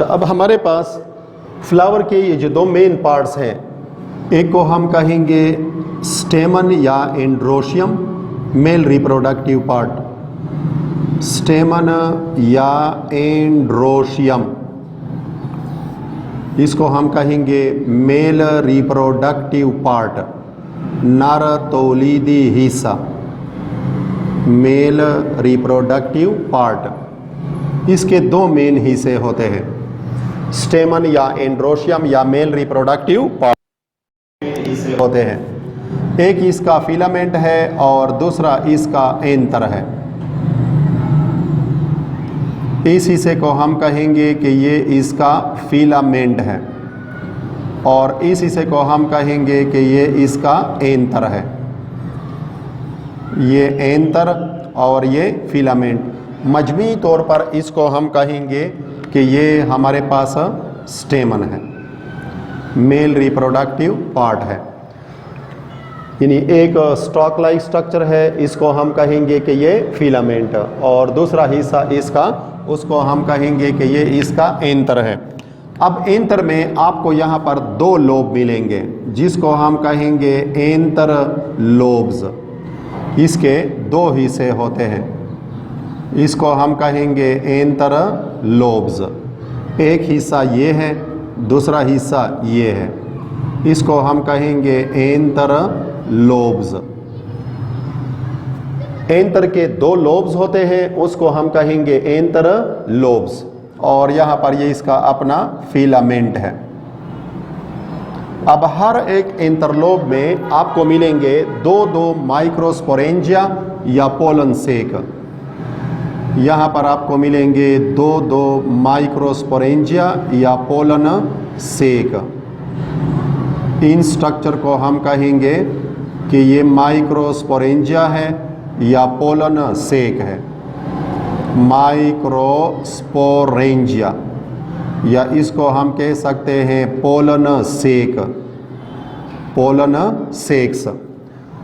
अच्छा, अब हमारे पास फ्लावर के ये जो दो मेन पार्ट्स हैं, एक को हम कहेंगे स्टेमन या एंड्रोशियम, मेल रिप्रोडक्टिव पार्ट, स्टेमन या एंड्रोशियम, इसको हम कहेंगे मेल रिप्रोडक्टिव पार्ट, नर तौलीदी हिस्सा, मेल रिप्रोडक्टिव पार्ट। इसके दो मेन हिस्से होते हैं, स्टेमन या एंड्रोशियम या मेल रिप्रोडक्टिव पार्ट हिस्से होते हैं। एक इसका फिलामेंट है और दूसरा इसका एंतर है। इस हिस्से को हम कहेंगे कि ये इसका फिलामेंट है और इस हिस्से को हम कहेंगे कि ये इसका एंतर है। ये एंतर और ये फिलामेंट, मजमूई तौर पर इसको हम कहेंगे कि ये हमारे पास स्टेमन है, मेल रिप्रोडक्टिव पार्ट है। यानी एक स्टॉक लाइक स्ट्रक्चर है, इसको हम कहेंगे कि ये फिलामेंट, और दूसरा हिस्सा इसका, उसको हम कहेंगे कि ये इसका एंतर है। अब एंतर में आपको यहाँ पर दो लोब मिलेंगे जिसको हम कहेंगे एंतर लोब्स। इसके दो हिस्से होते हैं, इसको हम कहेंगे एंतर लोब्स। एक हिस्सा ये है, दूसरा हिस्सा ये है, इसको हम कहेंगे एंतर लोब्स। एंतर के दो लोब्स होते हैं, उसको हम कहेंगे एंतर लोब्स, और यहाँ पर ये इसका अपना फिलामेंट है। अब हर एक एंतरलोब में आपको मिलेंगे दो दो माइक्रोस्पोरेंजिया या पोलन सेक। यहाँ पर आपको मिलेंगे दो दो माइक्रोस्पोरेंजिया या पोलन सेक। इन स्ट्रक्चर को हम कहेंगे कि ये माइक्रोस्पोरेंजिया है या पोलन सेक है, माइक्रोस्पोरेंजिया, या इसको हम कह सकते हैं पोलन सेक, पोलन सेक्स।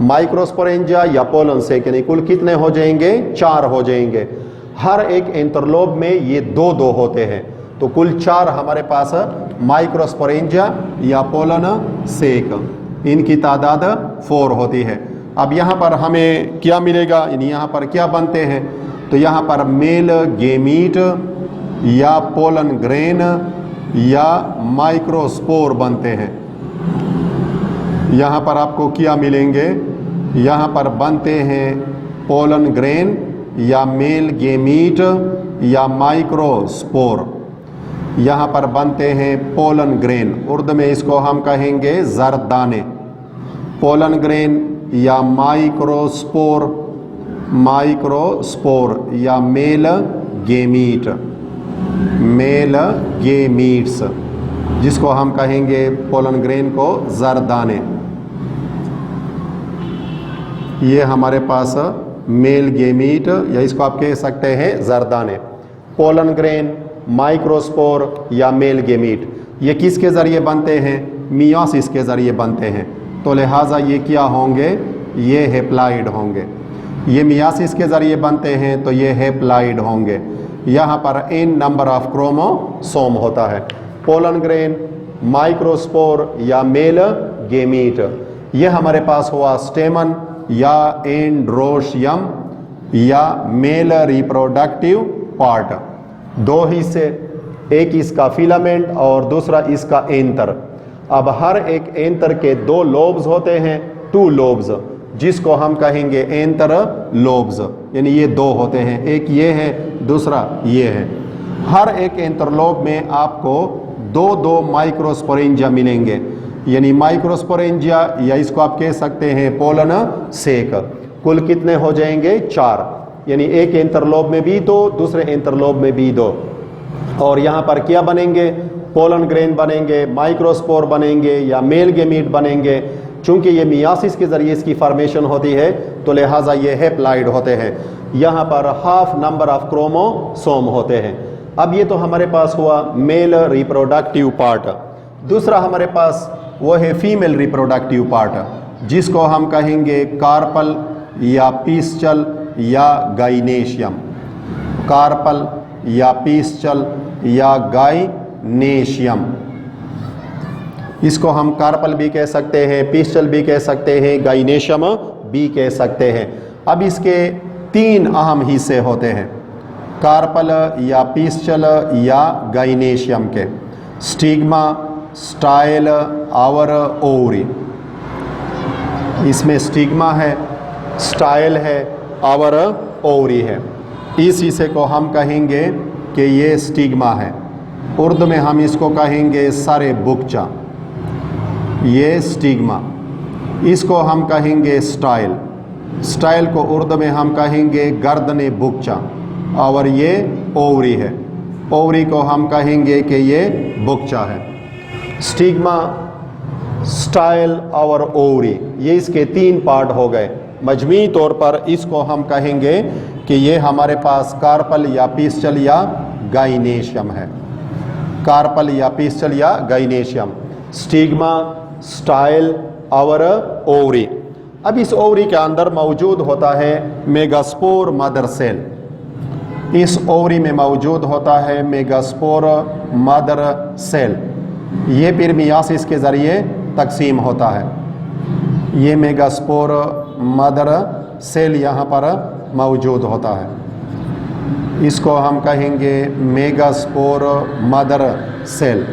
माइक्रोस्पोरेंजिया या पोलन सेक यानी कुल कितने हो जाएंगे? 4 हो जाएंगे। हर एक एंतरलोब में ये दो दो होते हैं, तो कुल 4 हमारे पास माइक्रोस्पोरेंजिया या पोलन सेक, इनकी तादाद 4 होती है। अब यहाँ पर हमें क्या मिलेगा, यानी यहाँ पर क्या बनते हैं? तो यहाँ पर मेल गेमीट या पोलन ग्रेन या माइक्रोस्पोर बनते हैं। यहाँ पर आपको क्या मिलेंगे? यहाँ पर बनते हैं पोलन ग्रेन या मेल गेमीट या माइक्रोस्पोर। यहाँ पर बनते हैं पोलन ग्रेन, उर्दू में इसको हम कहेंगे जरदाने। पोलन ग्रेन या माइक्रोस्पोर, माइक्रोस्पोर या मेल गेमीट, मेल गेमीट्स, जिसको हम कहेंगे पोलन ग्रेन को जरदाने। ये हमारे पास मेल गेमीट या इसको आप कह सकते हैं जरदाने। पोलन ग्रेन, माइक्रोस्पोर या मेल गेमीट, ये किसके ज़रिए बनते हैं? मियोसिस के ज़रिए बनते हैं, तो लिहाजा ये क्या होंगे? ये हेप्लाइड होंगे। ये मियासिस के ज़रिए बनते हैं तो ये हेप्लाइड होंगे। यहाँ पर n नंबर ऑफ क्रोमोसोम होता है। पोलन ग्रेन, माइक्रोस्पोर या मेल गेमीट, ये हमारे पास हुआ स्टेमन या एंड्रोशियम या मेल रिप्रोडक्टिव पार्ट। दो हिस्से, एक इसका फिलामेंट और दूसरा इसका एंतर। अब हर एक एंतर के दो लोब्स होते हैं, 2 लोब्स, जिसको हम कहेंगे एंतर लोब्स, यानी ये दो होते हैं, एक ये है, दूसरा ये है। हर एक एंतरलोब में आपको दो दो माइक्रोस्पोरेंजिया मिलेंगे, यानी माइक्रोस्पोरेंजिया या इसको आप कह सकते हैं पोलन सेक। कुल कितने हो जाएंगे? 4, यानी एक एंतरलोब में भी 2, दूसरे एंतरलोब में भी 2। और यहाँ पर क्या बनेंगे? पोलन ग्रेन बनेंगे, माइक्रोस्पोर बनेंगे या मेल गेमीट बनेंगे। चूंकि ये मियासिस के ज़रिए इसकी फॉर्मेशन होती है तो लिहाजा ये हेप्लाइड होते हैं। यहाँ पर हाफ नंबर ऑफ क्रोमोसोम होते हैं। अब ये तो हमारे पास हुआ मेल रिप्रोडक्टिव पार्ट। दूसरा हमारे पास वो है फीमेल रिप्रोडक्टिव पार्ट, जिसको हम कहेंगे कार्पल या पिस्टल या गाइनेशियम। कार्पल या पिस्टल या गाइनेशियम। इसको हम कार्पल भी कह सकते हैं, पिस्टल भी कह सकते हैं, गाइनेशियम भी कह सकते हैं। अब इसके 3 अहम हिस्से होते हैं, कार्पल या पिस्टल या गाइनेशियम के: स्टिग्मा, स्टाइल और ओवरी। इसमें स्टिग्मा है, स्टाइल है और ओवरी है। इस हिस्से को हम कहेंगे कि ये स्टिग्मा है। उर्दू में हम इसको कहेंगे सारे बुकचा, ये स्टिग्मा। इसको हम कहेंगे स्टाइल। स्टाइल को उर्दू में हम कहेंगे गर्दने बुकचा, और ये ओवरी है। ओवरी को हम कहेंगे कि ये बुकचा है। स्टिग्मा, स्टाइल और ओवरी, ये इसके 3 पार्ट हो गए। मजमूई तौर पर इसको हम कहेंगे कि ये हमारे पास कार्पल या पिस्टल या गाइनेशियम है। कार्पल या पिस्टल या गाइनेशियम, स्टिग्मा, स्टाइल और ओवरी। अब इस ओवरी के अंदर मौजूद होता है मेगास्पोर मदर सेल। इस ओवरी में मौजूद होता है मेगास्पोर मदर सेल। ये फिर मियासिस के ज़रिए तकसीम होता है। ये मेगास्पोर मदर सेल यहाँ पर मौजूद होता है। इसको हम कहेंगे मेगास्पोर मदर सेल।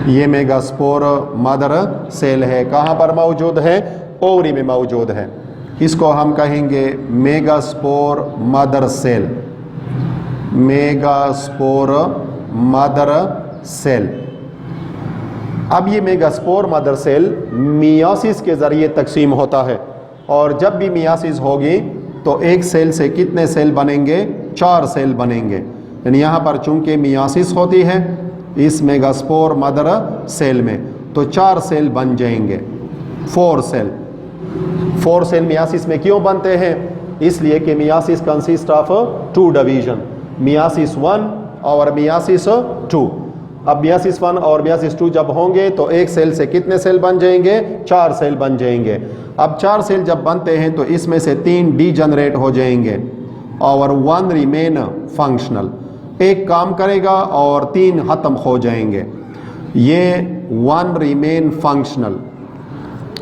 ये मेगास्पोर मदर सेल है। कहाँ पर मौजूद है? ओवरी में मौजूद है। इसको हम कहेंगे megaspore mother cell. Megaspore mother cell. अब ये मेगास्पोर मदर सेल मियासिस के ज़रिए तकसीम होता है, और जब भी मियासिस होगी तो एक सेल से कितने सेल बनेंगे? 4 सेल बनेंगे। यानी यहाँ पर चूँकि मियासिस होती है इस मेगास्पोर मदर सेल में, तो 4 सेल बन जाएंगे, 4 सेल। 4 सेल मियासिस में क्यों बनते हैं? इसलिए कि myiasis consist of 2 division, myiasis 1 और मियासिस 2। अब मियासिस 1 और मियासिस 2 जब होंगे तो एक सेल से कितने सेल बन जाएंगे? 4 सेल बन जाएंगे। अब 4 सेल जब बनते हैं तो इसमें से 3 डीजनरेट हो जाएंगे और 1 रिमेन फंक्शनल। एक काम करेगा और 3 ख़त्म हो जाएंगे। ये 1 रिमेन फंक्शनल,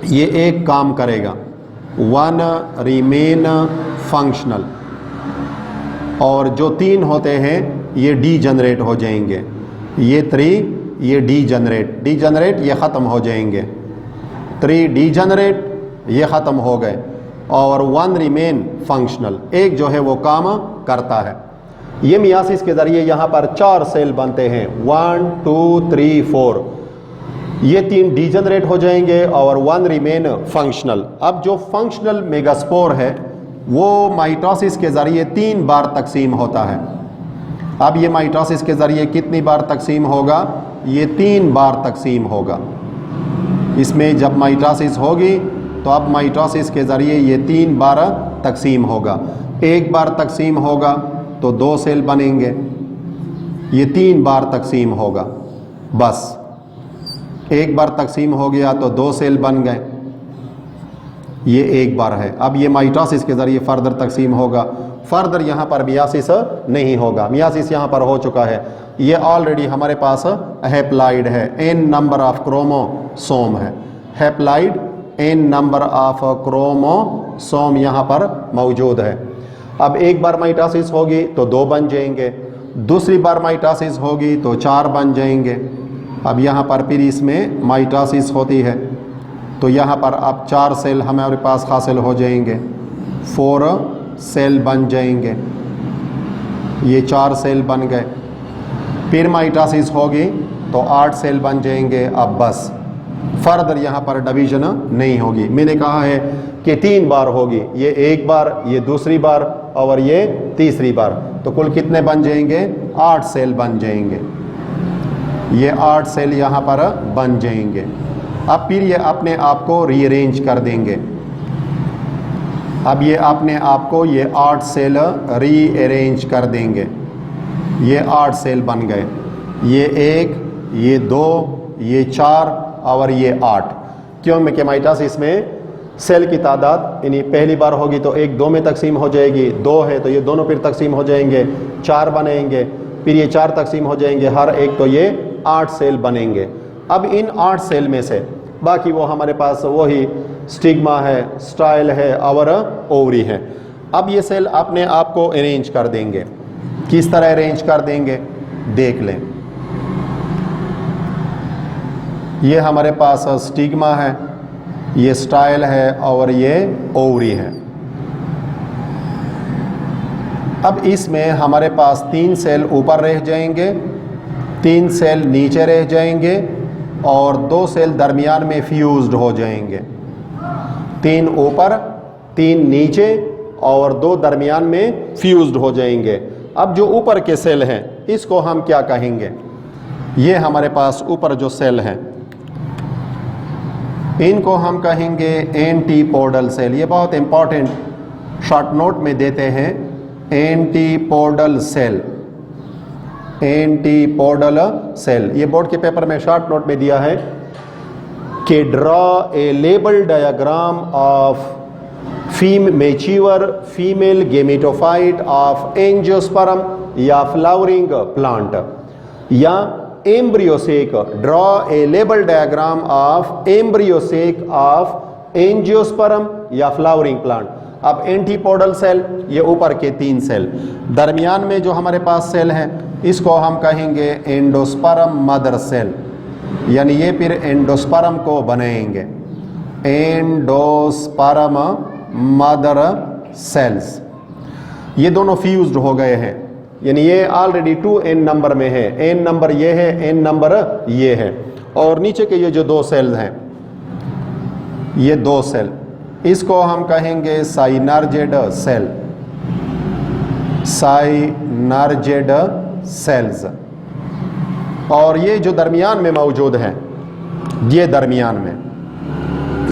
ये एक काम करेगा, 1 रिमेन फंक्शनल। और जो 3 होते हैं ये डीजनरेट हो जाएंगे। ये 3, ये डीजनरेट ये ख़त्म हो जाएंगे। 3 डीजनरेट ये ख़त्म हो गए, और 1 रिमेन फंक्शनल, एक जो है वो काम करता है। ये मियासिस के ज़रिए यहाँ पर 4 सेल बनते हैं, 1 2 3 4। ये 3 डीजनरेट हो जाएंगे और 1 रिमेन फंक्शनल। अब जो फंक्शनल मेगास्पोर है वो माइटोसिस के ज़रिए 3 बार तकसीम होता है। अब ये माइटोसिस के ज़रिए कितनी बार तकसीम होगा? ये 3 बार तकसीम होगा। इसमें जब माइटोसिस होगी तो अब माइटोसिस के ज़रिए ये 3 बार तकसीम होगा। एक बार तकसीम होगा तो 2 सेल बनेंगे, ये 3 बार तकसीम होगा। बस एक बार तकसीम हो गया तो 2 सेल बन गए, ये एक बार है। अब ये माइटोसिस के ज़रिए फर्दर तकसीम होगा। फर्दर यहाँ पर मियासिस नहीं होगा, मियासिस यहाँ पर हो चुका है। ये ऑलरेडी हमारे पास हैप्लाइड है, n नंबर ऑफ क्रोमोसोम है। Haploid n number of chromosome यहाँ पर मौजूद है। अब एक बार माइटोसिस होगी तो 2 बन जाएंगे, दूसरी बार माइटोसिस होगी तो 4 बन जाएंगे। अब यहाँ पर फिर इसमें माइटोसिस होती है तो यहाँ पर अब 4 सेल हमारे पास हासिल हो जाएंगे, 4 सेल बन जाएंगे। ये 4 सेल बन गए। फिर माइटोसिस होगी तो 8 सेल बन जाएंगे। अब बस फर्दर यहाँ पर डिवीजन नहीं होगी। मैंने कहा है कि 3 बार होगी, ये एक बार, ये दूसरी बार और ये तीसरी बार, तो कुल कितने बन जाएंगे? 8 सेल बन जाएंगे। ये 8 सेल यहाँ पर बन जाएंगे। अब फिर ये अपने आप को रीअरेंज कर देंगे। अब ये अपने आप को ये 8 सेल रीअरेंज कर देंगे। ये 8 सेल बन गए, ये 1, ये 2, ये 4 और ये 8। क्यों? में कि माइटोसिस में सेल की तादाद यानी पहली बार होगी तो 1 2 में तकसीम हो जाएगी, 2 है तो ये दोनों फिर तकसीम हो जाएंगे, 4 बनेंगे, फिर ये 4 तकसीम हो जाएंगे, हर एक तो ये 8 सेल बनेंगे। अब इन 8 सेल में से बाकी वो हमारे पास वही स्टिग्मा है, स्टाइल है और ओवरी है। अब ये सेल अपने आप को अरेंज कर देंगे। किस तरह अरेंज कर देंगे देख लें। ये हमारे पास स्टिग्मा है, ये स्टाइल है और ये ओवरी है। अब इसमें हमारे पास 3 सेल ऊपर रह जाएंगे, 3 सेल नीचे रह जाएंगे और 2 सेल दरमियान में फ्यूज्ड हो जाएंगे। 3 ऊपर, 3 नीचे और 2 दरमियान में फ्यूज्ड हो जाएंगे। अब जो ऊपर के सेल हैं इसको हम क्या कहेंगे? ये हमारे पास ऊपर जो सेल हैं इनको हम कहेंगे एंटीपोडल सेल। ये बहुत इंपॉर्टेंट शॉर्ट नोट में देते हैं, एंटीपोडल सेल, एंटीपोडल सेल। ये बोर्ड के पेपर में शॉर्ट नोट में दिया है कि draw a label diagram of mature female gametophyte of angiosperm या फ्लावरिंग प्लांट, या embryo sac, draw a label diagram of embryo sac of angiosperm या फ्लावरिंग प्लांट। अब एंटीपोडल सेल ये ऊपर के 3 सेल, दरमियान में जो हमारे पास सेल है इसको हम कहेंगे एंडोस्पर्म मदर सेल, यानी ये फिर एंडोस्पर्म को बनाएंगे, एंडोस्पर्म मदर सेल्स। ये दोनों फ्यूज्ड हो गए हैं, यानी ये ऑलरेडी 2n नंबर में है, n नंबर ये है, n नंबर ये है। और नीचे के ये जो 2 सेल हैं, ये 2 सेल, इसको हम कहेंगे साइनर्जेड सेल, साइनर्जेड सेल्स। और ये जो दरमियान में मौजूद है, ये दरमियान में,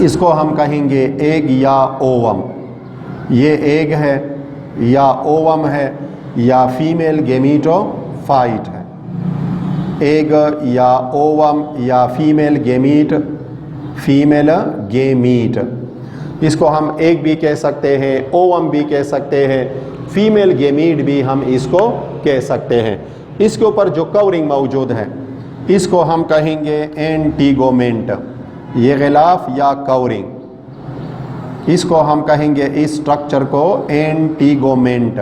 इसको हम कहेंगे एग या ओवम। ये एग है या ओवम है या फीमेल गेमीटोफाइट है। एग या ओवम या फीमेल गेमीट, फीमेल गेमीट, इसको हम एग भी कह सकते हैं, ओवम भी कह सकते हैं, फीमेल गेमीट भी हम इसको कह सकते हैं। इसके ऊपर जो कवरिंग मौजूद है इसको हम कहेंगे एंटीगोमेंट, ये गिलाफ या कवरिंग, इसको हम कहेंगे इस स्ट्रक्चर को एंटीगोमेंट।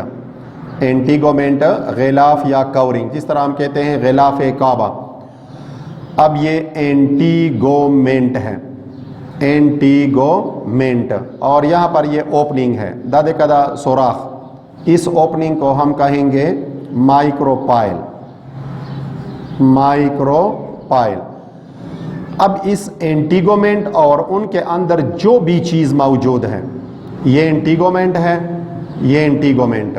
एंटीगोमेंट गिलाफ या कवरिंग, जिस तरह हम कहते हैं गिलाफ काबा। अब ये एंटीगोमेंट है, एंटीगोमेंट, और यहाँ पर ये ओपनिंग है, दादे कदा सुराख, इस ओपनिंग को हम कहेंगे माइक्रोपाइल, माइक्रोपाइल। अब इस एंटीगोमेंट और उनके अंदर जो भी चीज़ मौजूद है, ये एंटीगोमेंट है, ये एंटीगोमेंट,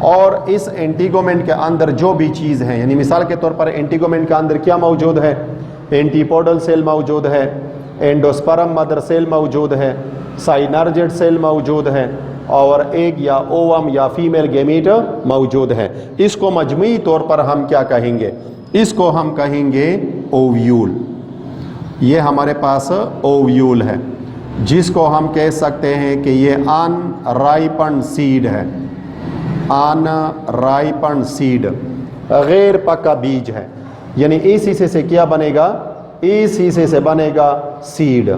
और इस एंटीगोमेंट के अंदर जो भी चीज़ है, यानी मिसाल के तौर पर एंटीगोमेंट के अंदर क्या मौजूद है? एंटीपोडल सेल मौजूद है, एंडोस्पर्म मदर सेल मौजूद है, साइनर्जेड सेल मौजूद है, और एग या ओवम या फीमेल गेमीट मौजूद है। इसको मजमूई तौर पर हम क्या कहेंगे? इसको हम कहेंगे ओव्यूल। ये हमारे पास ओव्यूल है, जिसको हम कह सकते हैं कि ये अनराइपन्ड सीड है, अनराइपन्ड सीड, गैर पका बीज है। यानी इस हिस्से से क्या बनेगा? इस हिस्से से बनेगा सीड,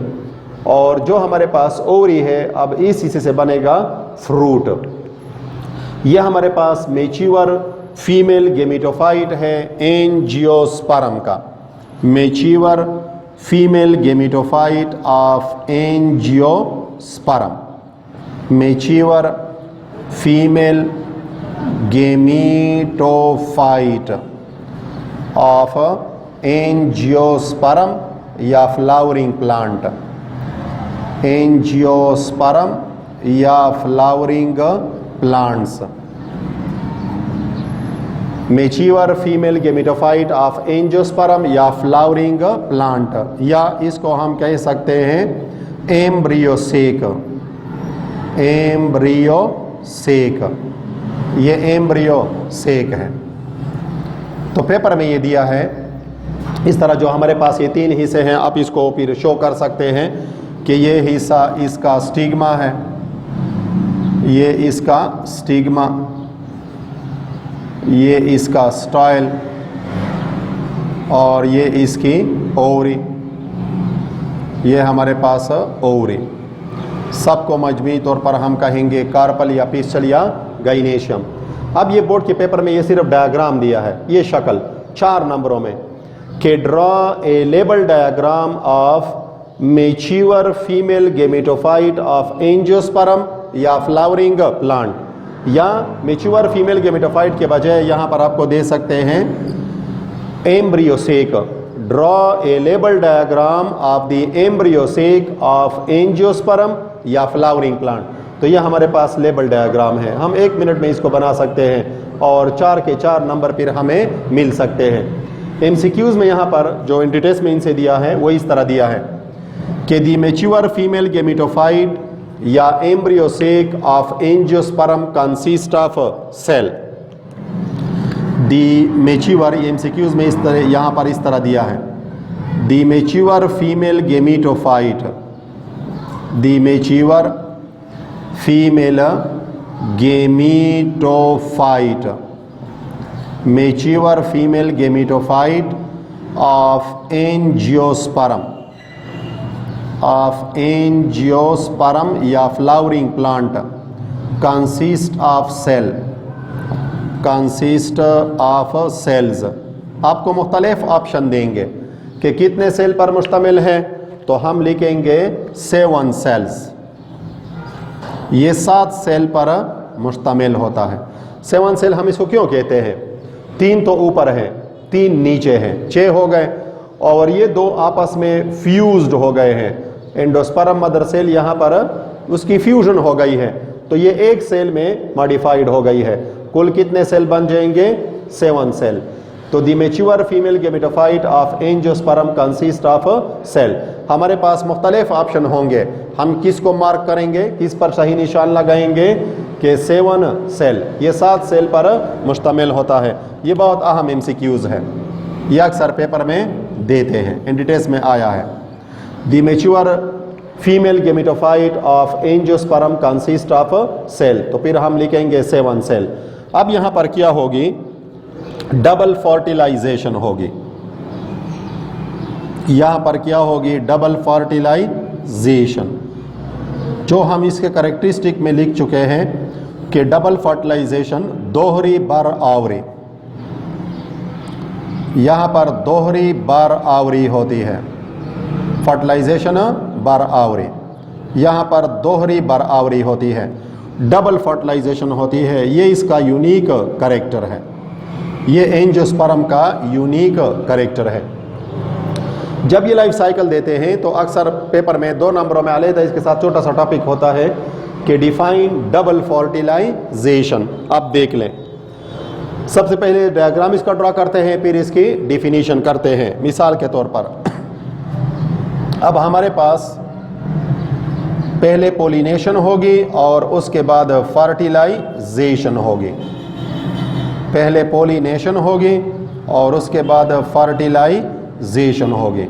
और जो हमारे पास ओवरी है अब इस हिस्से से बनेगा फ्रूट। यह हमारे पास मैच्योर फीमेल गेमेटोफाइट है एंजियोस्पर्म का, mature female gametophyte of angiosperm, mature female gametophyte of angiosperm या फ्लावरिंग प्लांट, एंजियोस्पर्म या flowering plants. Mature female gametophyte of angiosperm या फ्लावरिंग प्लांट, या इसको हम कह सकते हैं एम्ब्रियोसेक, एम्ब्रियोसेक, ये एम्ब्रियोसेक है। तो पेपर में ये दिया है इस तरह, जो हमारे पास ये 3 हिस्से हैं, आप इसको फिर शो कर सकते हैं कि ये हिस्सा इसका स्टिग्मा है, ये इसका स्टिग्मा, ये इसका स्टाइल, और ये इसकी ओवरी, ये हमारे पास ओवरी। सबको मजमूई तौर पर हम कहेंगे कार्पल या पिस्टल या गाइनेशियम। अब ये बोर्ड के पेपर में ये सिर्फ डायग्राम दिया है, ये शक्ल 4 नंबरों में कि draw a label diagram of mature female gametophyte of angiosperm या फ्लावरिंग प्लांट, या मेच्योर फीमेल गेमेटोफाइट के बजाय यहाँ पर आपको दे सकते हैं embryo sac. Draw a label diagram of the embryo sac of angiosperm या फ्लावरिंग प्लांट। तो यह हमारे पास लेबल डायग्राम है, हम 1 मिनट में इसको बना सकते हैं और 4 के 4 नंबर फिर हमें मिल सकते हैं। एमसीक्यूज में यहाँ पर जो एंट्री टेस्ट में इनसे दिया है वो इस तरह दिया है कि दी मेच्योर फीमेल गेमेटोफाइट या embryo sac of angiosperm consist of cell. The mature, MCQs में इस तरह यहाँ पर इस तरह दिया है, the mature female gametophyte, the mature female gametophyte, mature female gametophyte of angiosperm, of angiosperm या flowering plant consist of cell, consist of cells. आपको मुख्तलिफ ऑप्शन देंगे कि कितने सेल पर मुश्तमिल है, तो हम लिखेंगे 7 सेल्स। ये 7 सेल पर मुश्तमिल होता है। 7 सेल हम इसको क्यों कहते हैं? 3 तो ऊपर है, 3 नीचे हैं, 6 हो गए, और ये 2 आपस में फ्यूज्ड हो गए हैं। एंडोस्पर्म मदर सेल यहाँ पर उसकी फ्यूजन हो गई है, तो ये एक सेल में मॉडिफाइड हो गई है। कुल कितने सेल बन जाएंगे? 7 सेल। तो the mature female gametophyte of angiosperm consist of cell. हमारे पास मुख्तलिफ ऑप्शन होंगे, हम किसको मार्क करेंगे, किस पर सही निशान लगाएंगे कि 7 सेल, ये 7 सेल पर मुश्तमिल होता है। ये बहुत अहम एमसीक्यूज है, ये अक्सर पेपर में देते हैं, एंट्री टेस्ट में आया है। The mature female gametophyte of angiosperm consist of cell, तो फिर हम लिखेंगे 7 सेल। अब यहाँ पर क्या होगी? डबल फर्टिलाइजेशन होगी। यहाँ पर क्या होगी? डबल फर्टिलाइजेशन, जो हम इसके कैरेक्टरिस्टिक में लिख चुके हैं कि डबल फर्टिलाइजेशन दोहरी बर आवरी, यहाँ पर दोहरी बर आवरी होती है। फर्टिलाइजेशन बर आवरी, यहाँ पर दोहरी बर आवरी होती है, डबल फर्टिलाइजेशन होती है। ये इसका यूनिक कैरेक्टर है, ये एंजियोस्पर्म का यूनिक कैरेक्टर है। जब ये लाइफ साइकिल देते हैं तो अक्सर पेपर में 2 नंबरों में अलग इसके साथ छोटा सा टॉपिक होता है कि डिफाइन डबल फर्टिलाइजेशन। अब देख लें, सबसे पहले डायग्राम इसका ड्रॉ करते हैं, फिर इसकी डिफिनीशन करते हैं। मिसाल के तौर पर अब हमारे पास पहले पोलिनेशन होगी और उसके बाद फर्टिलाइजेशन होगी। पहले पोलिनेशन होगी और उसके बाद फर्टिलाइजेशन होगी।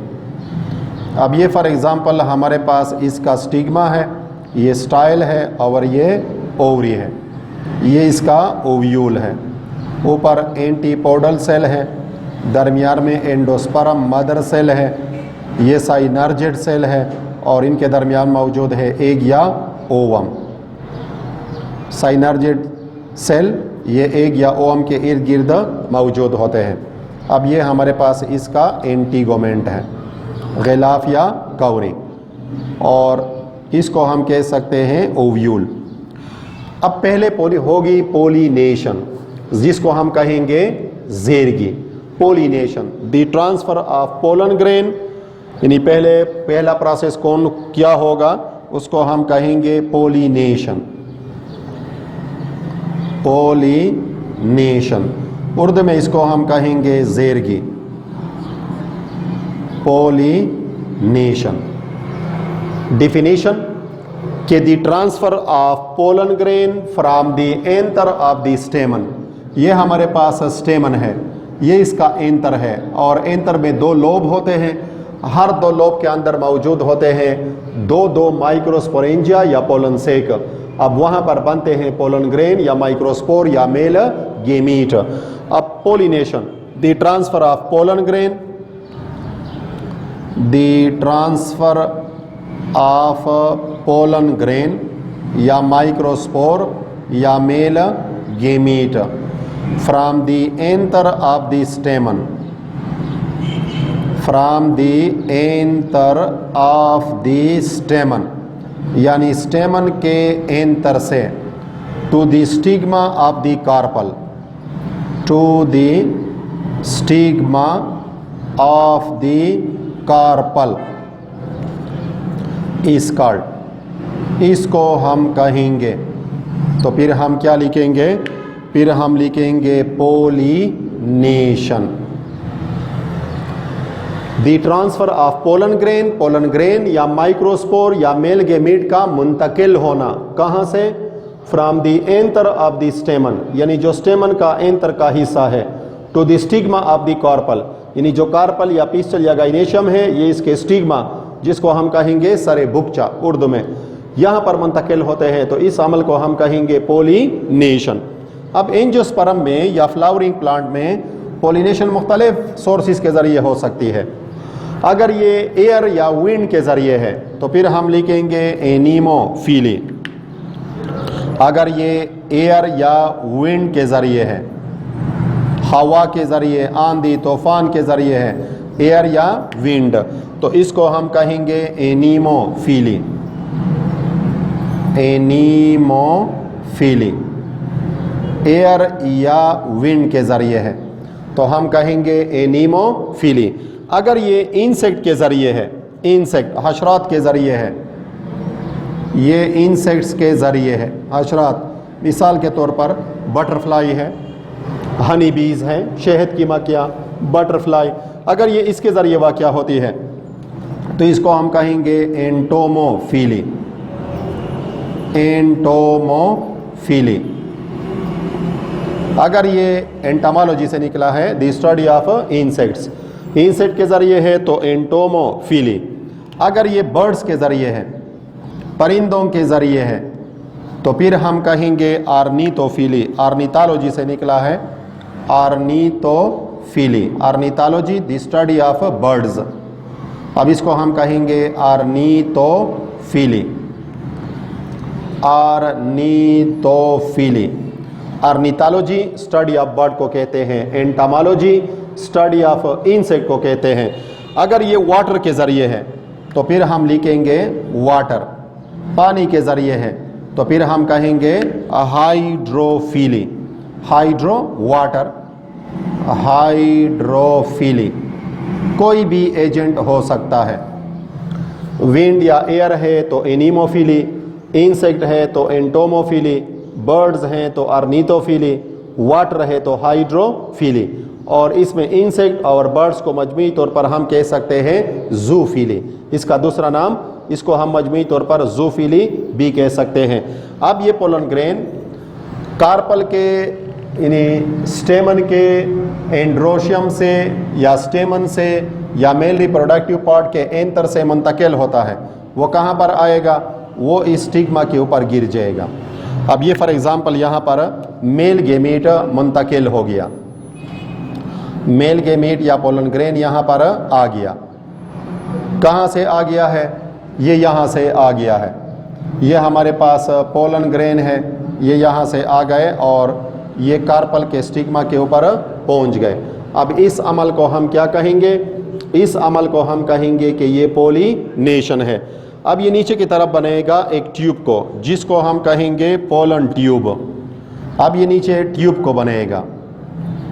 अब ये फॉर एग्जांपल हमारे पास इसका स्टिग्मा है, ये स्टाइल है और ये ओवरी है, ये इसका ओव्यूल है। ऊपर एंटीपोडल सेल है, दरमियान में एंडोस्पर्म मदर सेल है, ये साइनर्जिड सेल है और इनके दरमियान मौजूद है एग या ओवम। साइनर्जिड सेल ये एग या ओवम के इर्द गिर्द मौजूद होते हैं। अब ये हमारे पास इसका एंटीगोमेंट है, गिलाफ या कवरिंग, और इसको हम कह सकते हैं ओव्यूल। अब पहले होगी पोलिनेशन, जिसको हम कहेंगे ज़ेरगी। Pollination, the transfer of pollen grain, यानी पहला प्रोसेस कौन क्या होगा, उसको हम कहेंगे पोलिनेशन। पोलिनेशन, उर्दू में इसको हम कहेंगे ज़ेरगी। पोलिनेशन। डिफिनीशन कि the transfer of pollen grain from the anther of the स्टेमन। ये हमारे पास स्टेमन है, ये इसका एंथर है, और एंथर में 2 लोब होते हैं। हर 2 लोब के अंदर मौजूद होते हैं 2 माइक्रोस्पोरेंजिया या पोलन सेक। अब वहाँ पर बनते हैं पोलन ग्रेन या माइक्रोस्पोर या मेल गेमीट। अब pollination, the transfer of pollen grain the transfer of pollen grain या माइक्रोस्पोर या male gamete from the anther of the stamen, from the anther of the stamen यानी stamen के anther से, to the stigma of the carpel, to the stigma of the carpel is called, इसको हम कहेंगे। तो फिर हम क्या लिखेंगे, फिर हम लिखेंगे pollination. The transfer of pollen grain या माइक्रोस्पोर या मेल गेमीट का मुंतकिल होना, कहाँ से, from the anther of the stamen यानी जो स्टेमन का एंथर का हिस्सा है, to the stigma of the carpel यानी जो कार्पल या पिस्टल या गाइनेशियम है, ये इसके स्टिग्मा जिसको हम कहेंगे सरे बुकचा उर्दू में, यहाँ पर मुंतकिल होते हैं। तो इस अमल को हम कहेंगे पोलिनेशन। अब एंजियोस्पर्म में या फ्लावरिंग प्लांट में पोलिनेशन मुख्तलिफ सोर्सेज के ज़रिए हो सकती है। अगर ये एयर या विंड के ज़रिए है तो फिर हम लिखेंगे एनीमोफिली। अगर ये एयर या विंड के ज़रिए है, हवा के ज़रिए, आंधी तूफान के ज़रिए है, एयर या विंड, तो इसको हम कहेंगे एनीमोफिली, एनीमोफिली। एयर या विंड के ज़रिए है तो हम कहेंगे एनीमोफिली। अगर ये इंसेक्ट के ज़रिए है, इंसेक्ट हशरात के ज़रिए है, ये इंसेक्ट्स के ज़रिए है, हशरात, मिसाल के तौर पर बटरफ्लाई है, हनी बीज हैं, शहद की मक्खियाँ, बटरफ्लाई, अगर ये इसके ज़रिए वाक़या होती है तो इसको हम कहेंगे एंटोमोफिली, एंटोमोफिली। अगर ये एंटोमोलॉजी से निकला है, the study of insects, insect के ज़रिए है तो एंटोमोफिली। अगर ये बर्ड्स के ज़रिए है, परिंदों के ज़रिए है, तो फिर हम कहेंगे आर्निथोफिली, आर्निथोलॉजी से निकला है, आर्निथोफिली, आर्निथोलॉजी द स्टडी ऑफ बर्ड्स। अब इसको हम कहेंगे आर्निथोफिली, आर्निथोफिली। आर्निथोलॉजी स्टडी ऑफ बर्ड को कहते हैं, एंटोमोलॉजी स्टडी ऑफ इंसेक्ट को कहते हैं। अगर ये वाटर के ज़रिए है तो फिर हम लिखेंगे वाटर, पानी के ज़रिए है तो फिर हम कहेंगे हाइड्रोफिली, हाइड्रो वाटर, हाइड्रोफिली। कोई भी एजेंट हो सकता है, विंड या एयर है तो एनीमोफिली, इंसेक्ट है तो एंटोमोफिली, बर्ड्स हैं तो आर्निथोफिली, वाटर है तो हाइड्रोफिली, और इसमें इंसेक्ट और बर्ड्स को मजमूई तौर पर हम कह सकते हैं जूफिली। इसका दूसरा नाम, इसको हम मजमूई तौर पर जूफिली भी कह सकते हैं। अब ये पोलन ग्रेन कार्पल के यानी स्टेमन के एंड्रोशियम से या स्टेमन से या मेल रिप्रोडक्टिव पार्ट के एंथर से मुंतकिल होता है। वो कहाँ पर आएगा, वो इस स्टिग्मा के ऊपर गिर जाएगा। अब ये फॉर एग्ज़ाम्पल यहाँ पर मेल गेमीट मुंतकिल हो गया, मेल गेमीट या पोलन ग्रेन यहाँ पर आ गया। कहाँ से आ गया है, ये यहाँ से आ गया है। ये हमारे पास पोलन ग्रेन है, ये यहाँ से आ गए और ये कार्पल के स्टिग्मा के ऊपर पहुँच गए। अब इस अमल को हम क्या कहेंगे, इस अमल को हम कहेंगे कि ये पोलिनेशन है। अब ये नीचे की तरफ बनेगा एक ट्यूब को, जिसको हम कहेंगे पोलन ट्यूब। अब ये नीचे ट्यूब को बनेगा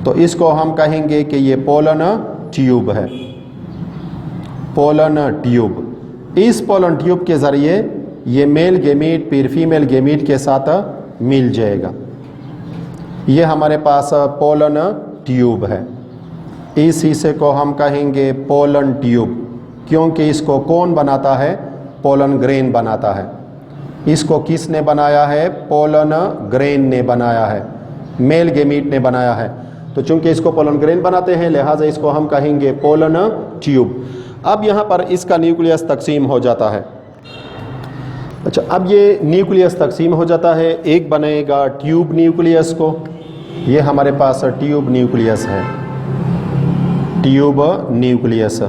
तो इसको हम कहेंगे कि ये पोलन ट्यूब है, पोलन ट्यूब। इस पोलन ट्यूब के ज़रिए ये मेल गेमीट फिर फीमेल गेमीट के साथ मिल जाएगा। ये हमारे पास पोलन ट्यूब है। इस हिस्से को हम कहेंगे पोलन ट्यूब, क्योंकि इसको कौन बनाता है, पोलन ग्रेन बनाता है। इसको किसने बनाया है, पोलन ग्रेन ने बनाया है, मेल गेमीट ने बनाया है। तो चूंकि इसको पोलन ग्रेन बनाते हैं लिहाजा इसको हम कहेंगे पोलन ट्यूब। अब यहाँ पर इसका न्यूक्लियस तकसीम हो जाता है। अच्छा, अब ये न्यूक्लियस तकसीम हो जाता है, एक बनेगा ट्यूब न्यूक्लियस को। ये हमारे पास ट्यूब न्यूक्लियस है, ट्यूब न्यूक्लियस।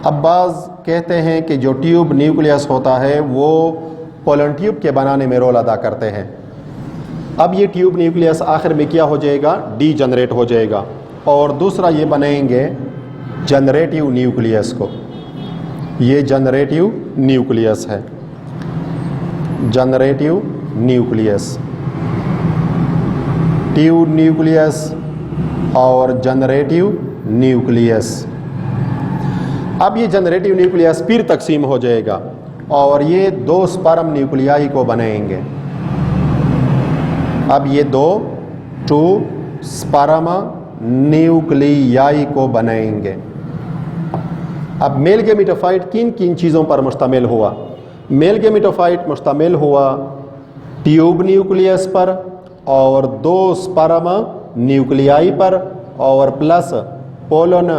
अब बाज़ कहते हैं कि जो ट्यूब न्यूक्लियस होता है वो पोलन ट्यूब के बनाने में रोल अदा करते हैं। अब ये ट्यूब न्यूक्लियस आखिर में क्या हो जाएगा, डीजनरेट हो जाएगा और दूसरा ये बनाएंगे जनरेटिव न्यूक्लियस को। ये जनरेटिव न्यूक्लियस है, जनरेटिव न्यूक्लियस, ट्यूब न्यूक्लियस और जनरेटिव न्यूक्लियस। अब ये जनरेटिव न्यूक्लियस फिर तकसीम हो जाएगा और ये दो स्पर्म न्यूक्लियाई को बनाएंगे। अब ये टू स्पर्म न्यूक्लियाई को बनाएंगे। अब मेल गेमेटोफाइट किन किन चीज़ों पर मुश्तमिल हुआ? मेल गेमेटोफाइट मुश्तमिल हुआ ट्यूब न्यूक्लियस पर और दो स्पर्म न्यूक्लियाई पर और प्लस पोलन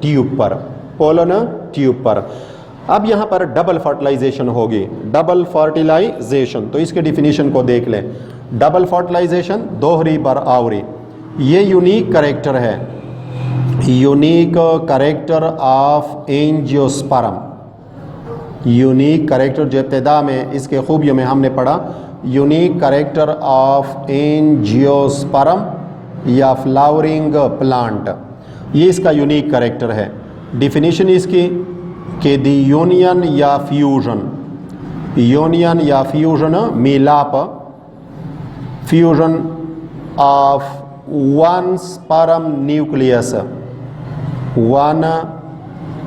ट्यूब पर, पोलन ट्यूब पर। अब यहाँ पर डबल फर्टिलाइजेशन होगी, डबल फर्टिलाइजेशन। तो इसके डिफिनीशन को देख लें। डबल फर्टिलाइजेशन, दोहरी बरावरी, ये यूनिक करेक्टर है, unique character of angiosperm. Unique character जो इब्तिदा में इसके खूबियों में हमने पढ़ा, यूनिक करेक्टर ऑफ एंजियोस्पर्म या फ्लावरिंग प्लांट, ये इसका यूनिक करेक्टर है। डिफिनीशन इसकी कि दी यूनियन या फ्यूजन, यूनियन या फ्यूजन, मिलाप, fusion of one sperm nucleus, one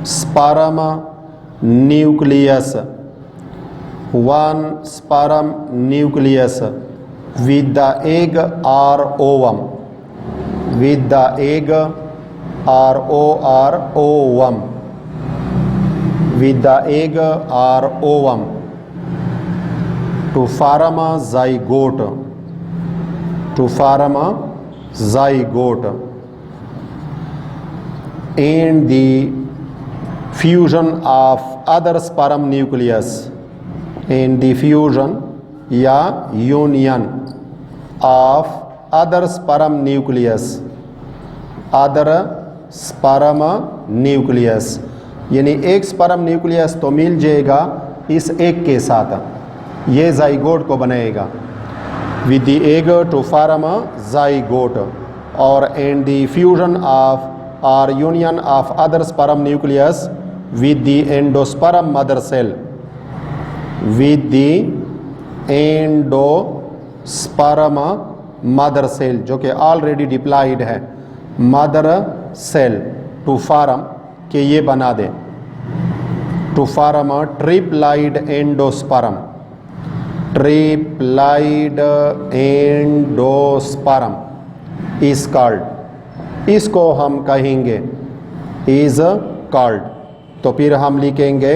sperm nucleus, one sperm nucleus with the egg or ovum, with the egg or ovum, with the egg or ovum to form a zygote, to form a zygote, and the fusion of other sperm nucleus, and the fusion या union of other sperm nucleus, other sperm nucleus, यानी एक sperm nucleus तो मिल जाएगा इस egg के साथ, ये zygote को बनाएगा, with the egg to form zygote, और एंड द फ्यूजन ऑफ और union of other sperm nucleus with the endosperm mother cell, with the endosperm mother cell जो कि ऑलरेडी डिप्लॉयड है, मदर सेल टू फॉर्म के ये बना दें, to form triploid endosperm, triploid endosperm is called, इसको हम कहेंगे इज कॉल्ड। तो फिर हम लिखेंगे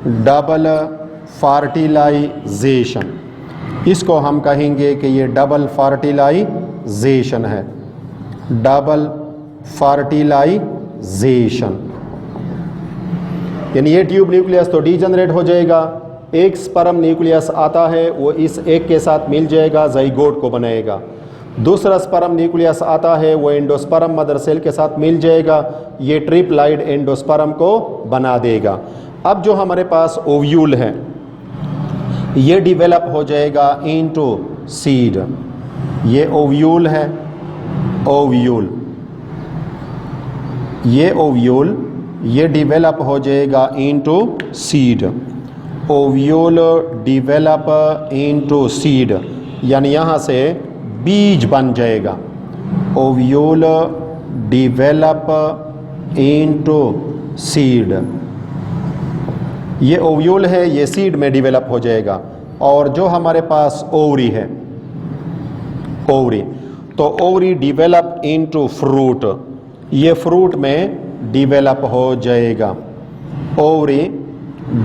डबल फर्टिलाइजेशन, इसको हम कहेंगे कि ये डबल फर्टिलाइजेशन है, डबल फर्टिलाइजेशन। यानी ये ट्यूब न्यूक्लियस तो डीजनरेट हो जाएगा, एक स्पर्म न्यूक्लियस आता है वो इस एक के साथ मिल जाएगा, जाइगोट को बनाएगा। दूसरा स्पर्म न्यूक्लियस आता है वो एंडोस्पर्म मदर सेल के साथ मिल जाएगा, ये ट्रिप्लाइड एंडोस्पर्म को बना देगा। अब जो हमारे पास ओव्यूल है ये डिवेलप हो जाएगा इनटू सीड, ये ओव्यूल है, ओव्यूल, ये ओव्यूल ये डिवेलप हो जाएगा into seed, ovule develop into seed, यानी यहाँ से बीज बन जाएगा, ओव्यूल डिवेलप इनटू सीड, ये ओव्यूल है, ये सीड में डिवेलप हो जाएगा। और जो हमारे पास ओवरी है, ओवरी, तो ओवरी डिवेलप इनटू फ्रूट, ये फ्रूट में डिवेलप हो जाएगा, ovary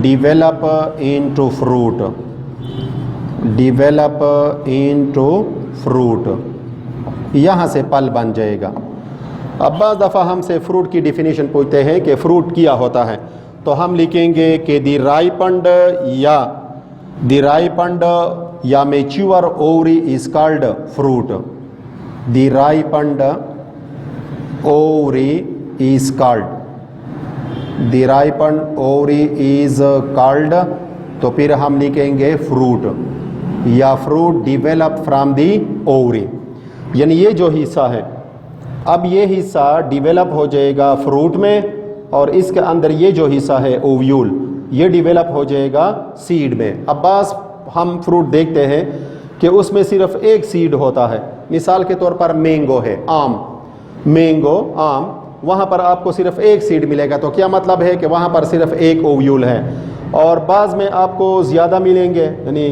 develop into fruit, develop into fruit, यहाँ से पल बन जाएगा। अब बाज़ दफ़ा हमसे फ्रूट की डिफिनीशन पूछते हैं कि फ्रूट क्या होता है, तो हम लिखेंगे कि द राइपन्ड या mature ovary is called fruit, the ripened ovary is called the ripen ovary is called, तो फिर हम लिखेंगे फ्रूट, या fruit develop from the ovary. यानी ये जो हिस्सा है, अब ये हिस्सा डिवेलप हो जाएगा फ्रूट में, और इसके अंदर ये जो हिस्सा है ओव्यूल, ये डिवेलप हो जाएगा सीड में। अब बस हम फ्रूट देखते हैं कि उसमें सिर्फ एक सीड होता है। मिसाल के तौर पर मैंगो है, आम, मैंगो आम, वहाँ पर आपको सिर्फ एक सीड मिलेगा। तो क्या मतलब है कि वहाँ पर सिर्फ एक ओव्यूल है, और बाज़ में आपको ज़्यादा मिलेंगे, यानी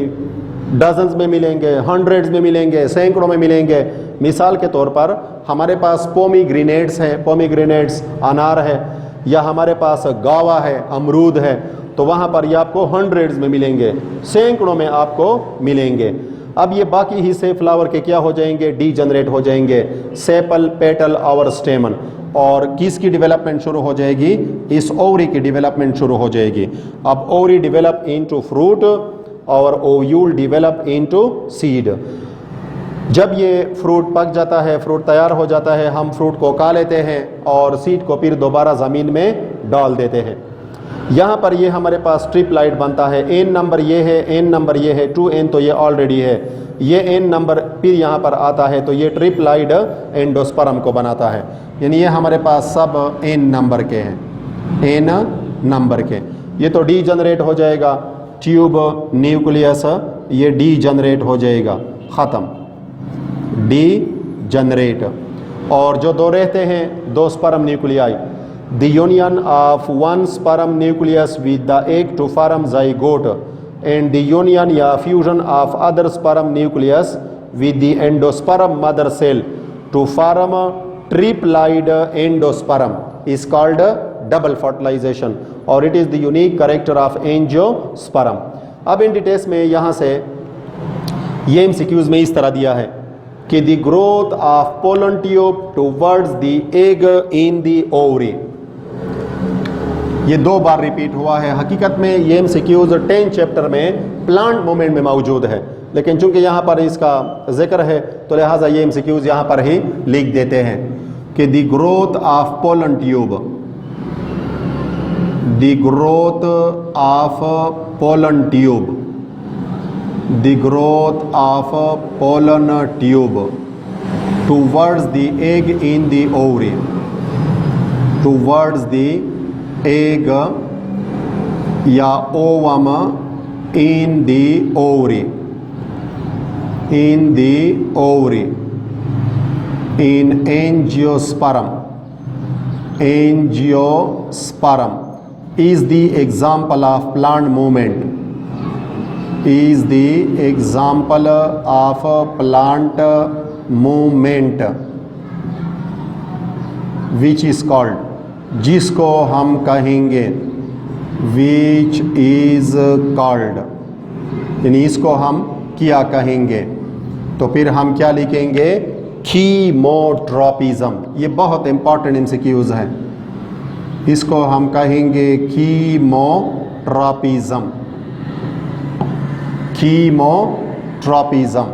डजन्स में मिलेंगे, हंड्रेड्स में मिलेंगे, सैकड़ों में मिलेंगे। मिसाल के तौर पर हमारे पास पोमीग्रेनेट्स हैं, पोमीग्रेनेट्स अनार है, या हमारे पास गावा है, अमरूद है, तो वहाँ पर ये आपको हंड्रेड्स में मिलेंगे, सैकड़ों में आपको मिलेंगे। अब ये बाकी हिस्से फ्लावर के क्या हो जाएंगे, डीजनरेट हो जाएंगे, सेपल, पेटल और स्टेमन। और किसकी डेवलपमेंट शुरू हो जाएगी, इस ओवरी की डेवलपमेंट शुरू हो जाएगी। अब ओवरी डेवलप इनटू फ्रूट और ओव्यूल डेवलप इनटू सीड। जब ये फ्रूट पक जाता है, फ्रूट तैयार हो जाता है, हम फ्रूट को खा लेते हैं और सीड को फिर दोबारा ज़मीन में डाल देते हैं। यहाँ पर ये हमारे पास ट्रिप्लाइड बनता है, एन नंबर ये है, एन नंबर ये है, 2n तो ये ऑलरेडी है, ये एन नंबर फिर यहाँ पर आता है, तो ये ट्रिप्लाइड एंडोस्पर्म को बनाता है। यानी ये हमारे पास सब एन नंबर के हैं, एन नंबर के। ये तो डी जनरेट हो जाएगा, ट्यूब, न्यूक्लियस, ये डी जनरेट हो जाएगा, ख़त्म, डी जनरेट। और जो दो रहते हैं, दो sperm nuclei, the union of one sperm nucleus with the egg to form zygote, and the union या fusion of other sperm nucleus with the endosperm mother cell to form triploid endosperm is called double fertilization, और it is the unique character of angiosperm. अब इन details में यहाँ से ये MCQs में इस तरह दिया है कि the growth of pollen tube towards the egg in the ovary, ये 2 बार रिपीट हुआ है। हकीकत में ये एमसीक्यूज 10 चैप्टर में प्लांट मूवमेंट में मौजूद है, लेकिन चूंकि यहाँ पर इसका जिक्र है तो लिहाजा ये एमसीक्यूज यहाँ पर ही लिख देते हैं कि the growth of pollen tube, the growth of pollen tube, the growth of pollen tube towards the egg in the ovary, towards the egg या ovum in the ovary, in the ovary, in angiosperm, angiosperm is the example of plant movement, is the example of plant movement which is called, जिसको हम कहेंगे which is called, यानी इसको हम क्या कहेंगे, तो फिर हम क्या लिखेंगे, कीमोट्रोपिज्म। ये बहुत इंपॉर्टेंट एमसीक्यूज हैं, इसको हम कहेंगे chemotropism, chemotropism.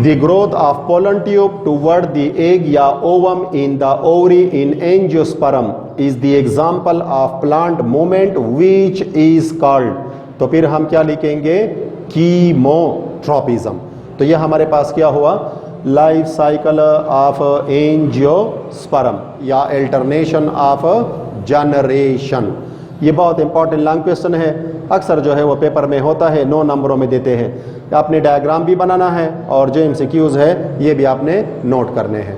The growth of pollen tube toward the egg या ovum in the ovary in angiosperm is the example of plant movement which is called, तो फिर हम क्या लिखेंगे, कीमोट्रोपिज्म। तो ये हमारे पास क्या हुआ, लाइफ साइकिल ऑफ एंजियोस्पर्म या अल्टरनेशन ऑफ जनरेशन। ये बहुत इंपॉर्टेंट लॉन्ग क्वेश्चन है, अक्सर जो है वो पेपर में होता है, 9 नंबरों में देते हैं। आपने डायग्राम भी बनाना है और जो एमसीक्यूज है ये भी आपने नोट करने हैं।